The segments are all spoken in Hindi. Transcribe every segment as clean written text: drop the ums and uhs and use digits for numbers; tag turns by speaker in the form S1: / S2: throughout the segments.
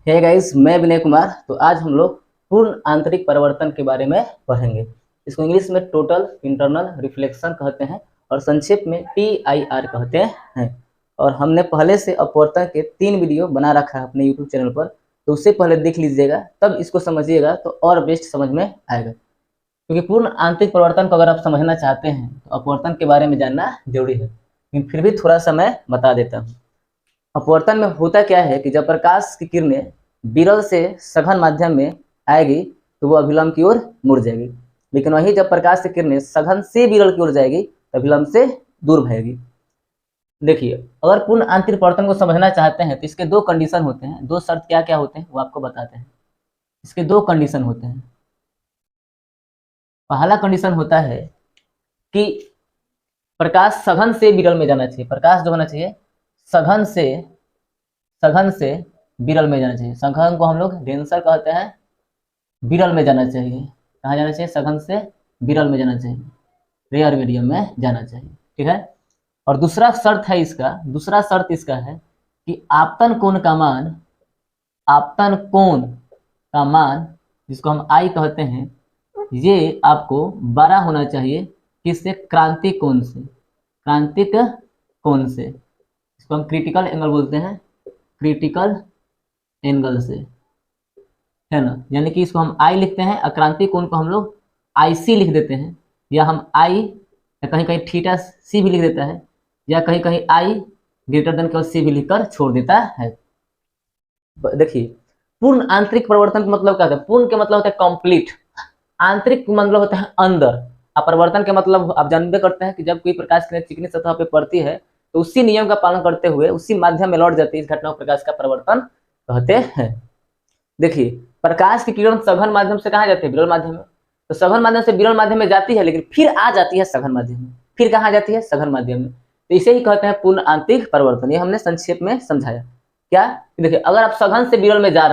S1: हे गाइस, मैं विनय कुमार। तो आज हम लोग पूर्ण आंतरिक परिवर्तन के बारे में पढ़ेंगे। इसको इंग्लिश में टोटल इंटरनल रिफ्लेक्शन कहते हैं और संक्षेप में TIR कहते हैं। और हमने पहले से अपवर्तन के 3 वीडियो बना रखा है अपने यूट्यूब चैनल पर, तो उससे पहले देख लीजिएगा, तब इसको समझिएगा तो और बेस्ट समझ में आएगा। क्योंकि पूर्ण आंतरिक परिवर्तन को अगर आप समझना चाहते हैं तो अपवर्तन के बारे में जानना जरूरी है, लेकिन फिर भी थोड़ा सा मैं बता देता हूँ। अपवर्तन में होता क्या है कि जब प्रकाश की किरणें विरल से सघन माध्यम में आएगी तो वो अभिलंब की ओर मुड़ जाएगी, लेकिन वही जब प्रकाश की किरणें सघन से विरल की ओर जाएगी तो अभिलंब से दूर भागेगी। देखिए, अगर पूर्ण आंतरिक परिवर्तन को समझना चाहते हैं तो इसके 2 कंडीशन होते हैं। 2 शर्त क्या क्या होते हैं वो आपको बताते हैं। इसके 2 कंडीशन होते हैं। पहला कंडीशन होता है कि प्रकाश सघन से विरल में जाना चाहिए। प्रकाश जो होना चाहिए सघन से विरल में जाना चाहिए। सघन को हम लोग डेंसर कहते हैं। विरल में जाना चाहिए। कहाँ जाना चाहिए? सघन से विरल में जाना चाहिए, रेयर मीडियम में जाना चाहिए। ठीक है। और दूसरा शर्त इसका है कि आपतन कोण का मान जिसको हम आई कहते हैं, ये आपको बड़ा होना चाहिए। किससे? क्रांतिक कोण से। इसको हम क्रिटिकल एंगल बोलते हैं, क्रिटिकल एंगल से, है ना। यानी कि इसको हम आई लिखते हैं, क्रांतिक कोण को हम लोग IC लिख देते हैं, या हम आई या कहीं कहीं थीटा C भी लिख देता है, या कहीं कहीं I ग्रेटर देन C भी लिखकर छोड़ देता है। देखिए, पूर्ण आंतरिक परिवर्तन का मतलब क्या होता है? पूर्ण के मतलब होता है कंप्लीट, आंतरिक मतलब होता है अंदर। अपरिवर्तन के मतलब आप जानते करते हैं कि जब कोई प्रकाश की किरण चिकनी सतह पर पड़ती है तो उसी नियम का पालन करते हुए उसी माध्यम में लौट जाती है। इस घटना को प्रकाश का परिवर्तन कहते हैं। देखिए, प्रकाश की किरण सघन माध्यम से कहाँ जाती है? विरल माध्यम में। तो सघन माध्यम से विरल माध्यम में जाती है, लेकिन फिर आ जाती है सघन माध्यम में। फिर कहाँ जाती है? सघन माध्यम में। तो इसे ही कहते हैं पूर्ण आंतरिक परिवर्तन। ये हमने संक्षेप में समझाया। क्या? देखिए, अगर आप सघन से विरल में जा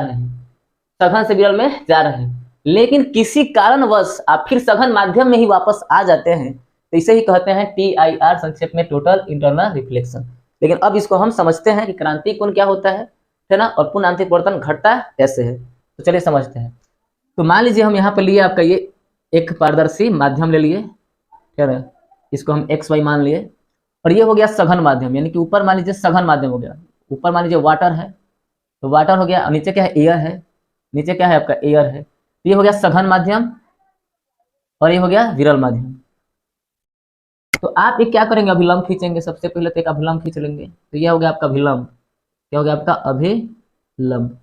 S1: रहे हैं, लेकिन किसी कारणवश आप फिर सघन माध्यम में ही वापस आ जाते हैं, तो इसे ही कहते हैं TIR, संक्षेप में टोटल इंटरनल रिफ्लेक्शन। लेकिन अब इसको हम समझते हैं कि क्रांतिक कोण क्या होता है ना, और पूर्ण आंतरिक परिवर्तन घटता कैसे है। तो चलिए समझते हैं। तो मान लीजिए हम यहाँ पर लिए आपका ये एक पारदर्शी माध्यम ले लिए, ठीक है। इसको हम XY मान लिए, और ये हो गया सघन माध्यम, यानी कि ऊपर मान लीजिए सघन माध्यम हो गया। ऊपर मान लीजिए वाटर है, तो वाटर हो गया। नीचे क्या है? एयर है। नीचे क्या है आपका? एयर है। ये हो गया सघन माध्यम और ये हो गया विरल माध्यम। तो आप एक क्या करेंगे? अभिलंब खींचेंगे। सबसे पहले तो एक अभिलंब खींच लेंगे, तो ये हो गया आपका अभिलंब। क्या हो गया आपका? अभिलंब।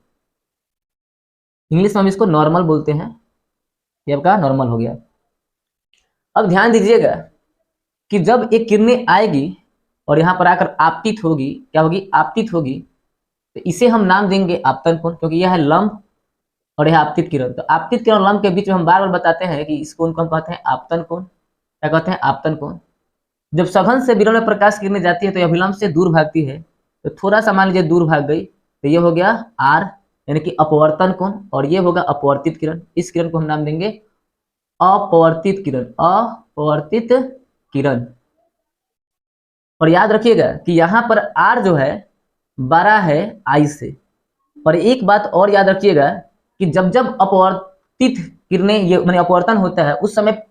S1: इंग्लिश में हम इसको नॉर्मल बोलते हैं। ये आपका नॉर्मल हो गया। अब ध्यान दीजिएगा कि जब एक किरणें आएगी और यहाँ पर आकर आपतित होगी, क्या होगी? आपतित होगी। तो इसे हम नाम देंगे आपतन कोण, क्योंकि यह है लंब और यह आपतित किरण। तो आपतित किरण और लंब के बीच में हम बार बार बताते हैं कि इस कोण को हम कहते हैं आपतन कोण। क्या कहते हैं? आपतन कोण। जब सघन से विरल में प्रकाश किरणें जाती है तो अभिलंब से दूर भागती है। तो थोड़ा सा मान लीजिए दूर भाग गई, तो ये हो गया R, यानी कि अपवर्तन कोण, और ये होगा अपवर्तित किरण। इस किरण को हम नाम देंगे अपवर्तित किरण। और याद रखिएगा कि यहाँ पर R जो है बड़ा है I से। और एक बात और याद रखिएगा कि जब जब अपवर्तित किरणें, ये माने अपवर्तन होता है, उस समय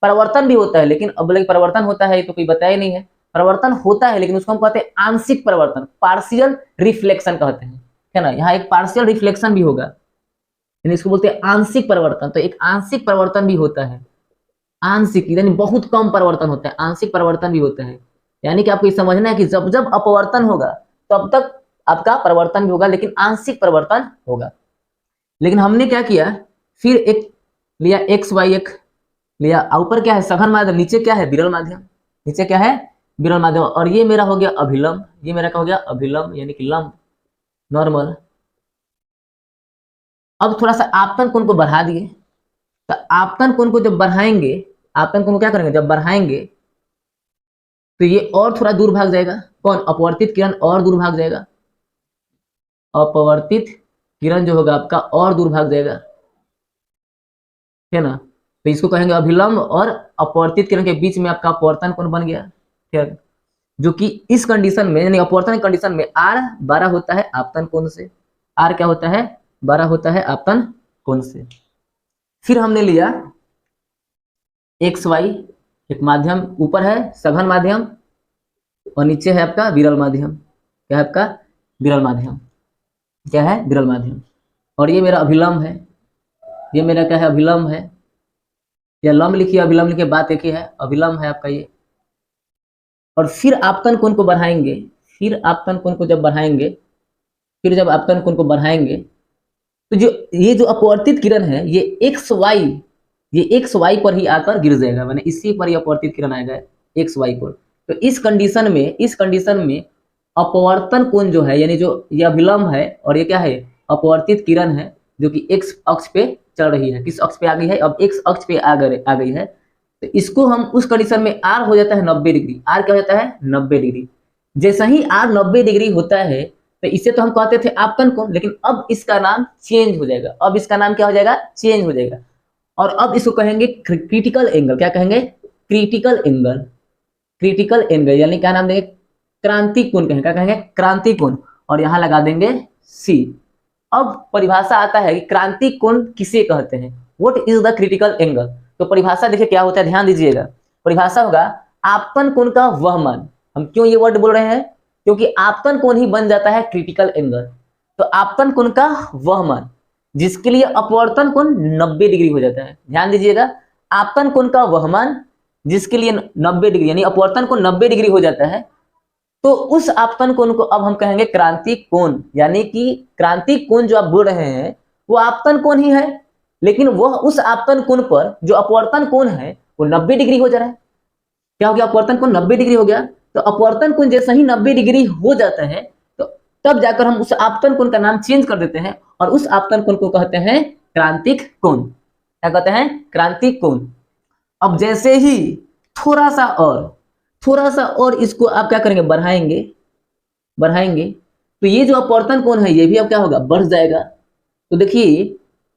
S1: परिवर्तन भी होता है। लेकिन अब बोले परिवर्तन होता है, ये तो कोई बताया नहीं है। परिवर्तन होता है, लेकिन उसको हम कहते हैं आंशिक परिवर्तन, पार्शियल रिफ्लेक्शन कहते हैं, है ना। यहाँ एक पार्शियल रिफ्लेक्शन भी होगा, यानी इसको बोलते हैं आंशिक परिवर्तन। तो एक आंशिक परिवर्तन भी होता है। आंशिक यानी बहुत कम परिवर्तन होता है, आंशिक परिवर्तन भी होता है। यानी कि आपको ये समझना है कि जब जब अपवर्तन होगा तब तक आपका परिवर्तन भी होगा, लेकिन आंशिक परिवर्तन होगा। लेकिन हमने क्या किया? फिर एक लिया XY, एक लिया। ऊपर क्या है? सघन माध्यम। नीचे क्या है? विरल माध्यम। नीचे क्या है? विरल माध्यम। और ये मेरा हो गया अभिलंब। ये मेरा क्या हो गया? अभिलंब, यानी कि लंब, नॉर्मल। अब थोड़ा सा आपतन कोण को बढ़ा दिए। तो आपतन कोण को जब बढ़ाएंगे, आपतन कोण को क्या करेंगे? जब बढ़ाएंगे तो ये और थोड़ा दूर भाग जाएगा। कौन? अपवर्तित किरण और दूर भाग जाएगा। अपवर्तित किरण जो होगा आपका और दूर भाग जाएगा, है ना। तो इसको कहेंगे अभिलंब, और अपवर्तित किरण के बीच में आपका अपवर्तन कोण बन गया, ठीक है। जो कि इस कंडीशन में, यानी अपवर्तन कंडीशन में R बड़ा होता है आपतन कोण से, आर क्या होता है, बड़ा होता है आपतन कोण से। फिर हमने लिया एक्स वाई, एक माध्यम ऊपर है सघन माध्यम और नीचे है आपका विरल माध्यम। क्या है आपका, विरल माध्यम। क्या है, विरल माध्यम। और ये मेरा अभिलंब है, ये मेरा क्या है, अभिलंब है, या लंब लिखिए अभिलंब लिखिए, बात एक ही है, अभिलंब है आपका ये। और फिर आपतन कोण को बढ़ाएंगे, फिर आपतन कोण को जब बढ़ाएंगे, फिर जब आपतन कोण को बढ़ाएंगे तो जो ये जो अपवर्तित किरण है ये एक्स वाई पर ही आकर गिर जाएगा, माने इसी पर ही अपवर्तित किरण आएगा एक्स वाई पर। तो इस कंडीशन में अपवर्तन कोण जो है, यानी जो ये अभिलंब है और ये क्या है, अपवर्तित किरण है जो कि एक्स अक्ष पे चल रही है। किस अक्ष पे आ गई है, अब एक्स अक्ष पे आ गई है। तो इसको हम उस कंडीशन में आर हो जाता है 90 डिग्री। आर क्या हो जाता है, 90 डिग्री। जैसा ही आर 90 डिग्री होता है तो इसे तो हम कहते थे आपतन कोण, लेकिन अब इसका नाम चेंज हो जाएगा। अब इसका नाम क्या हो जाएगा, चेंज हो जाएगा। और अब इसको कहेंगे क्रिटिकल एंगल। क्या कहेंगे, क्रिटिकल एंगल। क्रिटिकल एंगल यानी क्या नाम देंगे, क्रांति कोण कहेंगे। क्या कहेंगे, क्रांति कोण। और यहां लगा देंगे सी। अब परिभाषा आता है कि क्रांति कोण किसे कहते हैं, what is the critical angle. तो परिभाषा देखिए क्या होता है, ध्यान दीजिएगा। परिभाषा होगा आपतन कोण का वह मान। हम क्यों ये वर्ड बोल रहे हैं, क्योंकि आपतन कोण ही बन जाता है क्रिटिकल एंगल। तो आपतन कोण का वह मान जिसके लिए अपवर्तन कोण 90 डिग्री हो जाता है। ध्यान दीजिएगा, आपतन कोण का वह मान जिसके लिए 90 डिग्री यानी अपवर्तन कोण 90 डिग्री हो जाता है, तो उस आपतन कोण को अब हम कहेंगे क्रांति कोण। यानी कि क्रांति कोण जो आप बोल रहे हैं वो आपतन कोण ही है, लेकिन वह उस आपतन कोण पर जो अपवर्तन कोण है वो 90 डिग्री हो जा रहा है। क्या हो गया, अपवर्तन कोण 90 डिग्री हो गया। तो अपवर्तन कोण जैसा ही 90 डिग्री हो जाता है तो तब जाकर हम उस आपतन कोण का नाम चेंज कर देते हैं और उस आपतन कोण को कहते हैं क्रांतिक कोण। क्या कहते हैं, क्रांतिक कोण। अब जैसे ही थोड़ा सा और इसको आप क्या करेंगे, बढ़ाएंगे तो ये जो अपवर्तन कोण है ये भी अब क्या होगा, बढ़ जाएगा। तो देखिए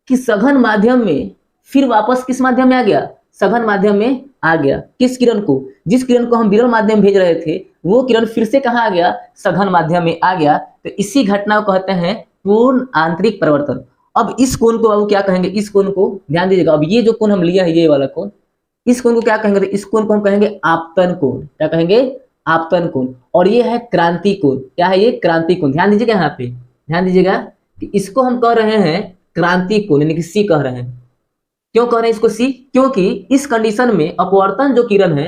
S1: कि सघन माध्यम में फिर वापस किस माध्यम में आ गया, सघन माध्यम में आ गया। किस किरण को, जिस किरण को हम विरल माध्यम भेज रहे थे वो किरण फिर से कहाँ आ गया, सघन माध्यम में आ गया। तो इसी घटना को कहते हैं पूर्ण आंतरिक परिवर्तन। अब इस कोण को बाबू क्या कहेंगे, इस कोण को ध्यान दीजिएगा। अब ये जो कोण हम लिया है ये वाला कोण, इस कोण को क्या कहेंगे, तो इस कोण को हम कहेंगे आपतन कोण। क्या कहेंगे, आपतन कोण। और ये है क्रांति कोण। क्या है ये, क्रांति कोण। ध्यान दीजिएगा यहाँ पे, ध्यान दीजिएगा कि इसको हम कह रहे हैं क्रांति कोण, यानी कि सी कह रहे हैं। क्यों कह रहे हैं इसको सी, क्योंकि इस कंडीशन में अपवर्तन जो किरण है,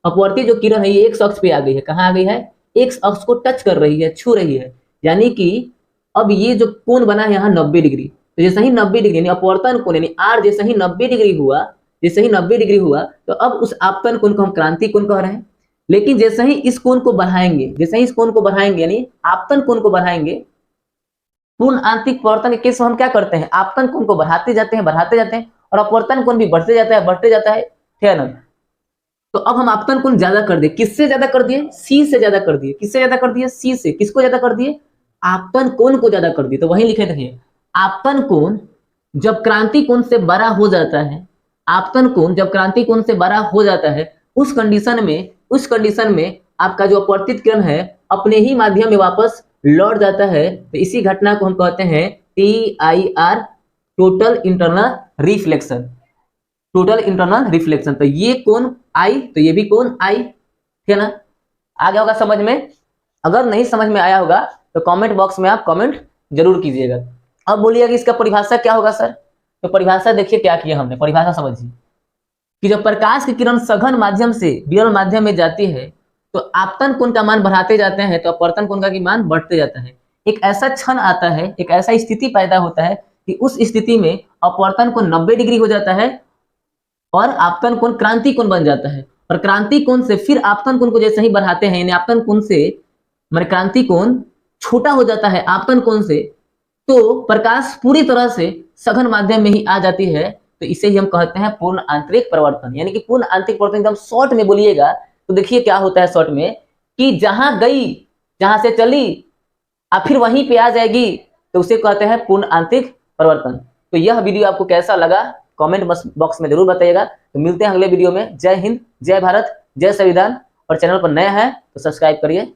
S1: अपवर्तित जो किरण है ये एक्स अक्ष पे आ गई है। कहाँ आ गई है, एक्स अक्ष को टच कर रही है, छू रही है। यानी कि अब ये जो कोण बना है यहाँ 90 डिग्री, तो जैसे ही 90 डिग्री यानी अपवर्तन कोण यानी आर जैसे ही 90 डिग्री हुआ, तो अब उस आपतन कोण को हम क्रांति कोण कह रहे हैं। लेकिन जैसे ही इस कोण को बढ़ाएंगे, यानी आपतन कोण को बढ़ाएंगे, पूर्ण आंतरिक परिवर्तन के केस में हम क्या करते हैं, आपतन कोण को बढ़ाते जाते हैं और अपवर्तन कोण भी बढ़ते जाता है। ठीक है ना। तो अब हम आपतन कोण ज्यादा कर दिए, किससे ज्यादा कर दिए, सी से ज्यादा कर दिए। किससे ज्यादा कर दिए, सी से। किसको ज्यादा कर दिए, आपतन कोण को ज्यादा कर दिए। तो वही लिखे थे, आपतन कोण जब क्रांति कोण से बड़ा हो जाता है, आपतन कोण जब क्रांति कोण से बड़ा हो जाता है, उस कंडीशन में आपका जो अपवर्तित किरण है अपने ही माध्यम में वापस लौट जाता है। तो इसी घटना को हम कहते हैं TIR, total internal reflection. Total internal reflection. तो ये कोण आई, तो ये भी कोण आई। ठीक है ना, आ गया होगा समझ में। अगर नहीं समझ में आया होगा तो कमेंट बॉक्स में आप कमेंट जरूर कीजिएगा। अब बोलिएगा कि इसका परिभाषा क्या होगा सर। तो परिभाषा देखिए क्या किया हमने, परिभाषा समझिए कि जब प्रकाश की किरण सघन माध्यम से विरल माध्यम में जाती है तो आपतन कोण का मान बढ़ाते जाते हैं तो अपवर्तन कोण का मान बढ़ते जाता है। एक ऐसा क्षण आता है, एक ऐसा स्थिति पैदा होता है कि उस स्थिति में अपवर्तन कोण 90 डिग्री हो जाता है और आपतन कोण क्रांति कोण बन जाता है। और क्रांति कोण से फिर आपतन कोण को जैसे ही बढ़ाते हैं, यानी आपतन कोण से माने क्रांति कोण छोटा हो जाता है आपतन कोण से, तो प्रकाश पूरी तरह से सघन माध्यम में ही आ जाती है। तो इसे ही हम कहते हैं पूर्ण आंतरिक परिवर्तन। यानी कि पूर्ण आंतरिक परिवर्तन एकदम शॉर्ट में बोलिएगा तो देखिए क्या होता है शॉर्ट में, कि जहां गई, जहां से चली अब फिर वहीं पे आ जाएगी, तो उसे कहते हैं पूर्ण आंतरिक परिवर्तन। तो यह वीडियो आपको कैसा लगा कमेंट बॉक्स में जरूर बताइएगा। तो मिलते हैं अगले वीडियो में। जय हिंद, जय भारत, जय संविधान। और चैनल पर नया है तो सब्सक्राइब करिए।